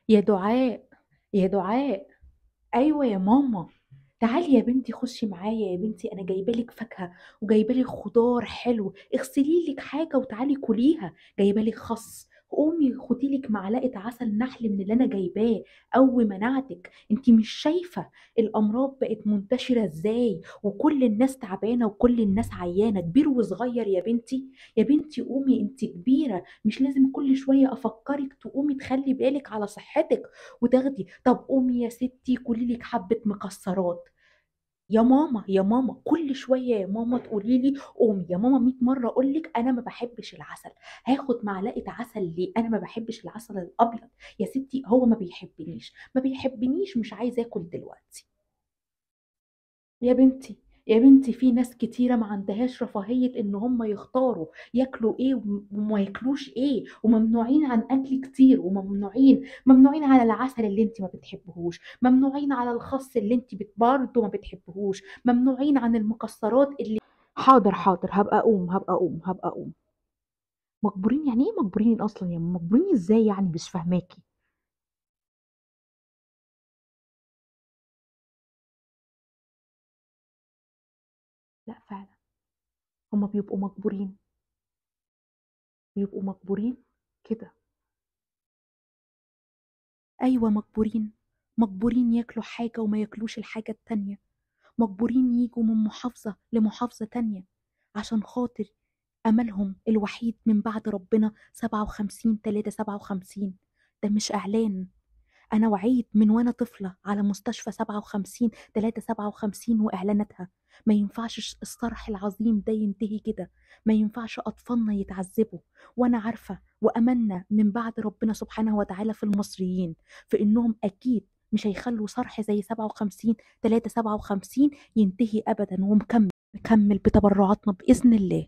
يا دعاء، يا دعاء. ايوه يا ماما. تعالي يا بنتي خشي معايا يا بنتي، انا جايبه لك فاكهه وجايبه لك خضار حلو، اغسلي لك حاجه وتعالي كليها. جايبه لك خس، قومي خدي لك معلقه عسل نحل من اللي انا جايباه. قوي مناعتك، انتي مش شايفه الامراض بقت منتشره ازاي، وكل الناس تعبانه وكل الناس عيانه، كبير وصغير يا بنتي. يا بنتي قومي، انتي كبيره، مش لازم كل شويه افكرك تقومي تخلي بالك على صحتك وتاخدي. طب قومي يا ستي كلي لك حبة مكسرات. يا ماما يا ماما، كل شوية يا ماما تقولي لي قومي. يا ماما 100 مرة اقول لك انا ما بحبش العسل. هاخد معلقة عسل ليه؟ انا ما بحبش العسل الابيض. يا ستي هو ما بيحبنيش، ما بيحبنيش، مش عايزة اكل دلوقتي. يا بنتي، يا بنتي في ناس كتيرة ما عندهاش رفاهية ان هم يختاروا ياكلوا ايه وما ياكلوش ايه، وممنوعين عن اكل كتير، ممنوعين على العسل اللي انت ما بتحبهوش، ممنوعين على الخس اللي انت برضه ما بتحبهوش، ممنوعين عن المكسرات اللي. حاضر حاضر، هبقى اقوم. مجبورين؟ يعني ايه مجبورين اصلا يا ماما؟ مجبورين ازاي يعني؟ مش فاهماكي. لا فعلا، هما بيبقوا مجبورين كده. أيوة مجبورين، مجبورين ياكلوا حاجة وما ياكلوش الحاجة التانية، مجبورين يجوا من محافظة لمحافظة تانية عشان خاطر أملهم الوحيد من بعد ربنا 57 تلاتة 57. ده مش إعلان، أنا وعيت من وأنا طفلة على مستشفى 57 تلاتة 57 وإعلاناتها. ما ينفعش الصرح العظيم ده ينتهي كده، ما ينفعش أطفالنا يتعذبوا. وأنا عارفة وأمنا من بعد ربنا سبحانه وتعالى في المصريين، في إنهم أكيد مش هيخلوا صرح زي 57 تلاتة 57 ينتهي أبدا، ومكمل بتبرعاتنا بإذن الله.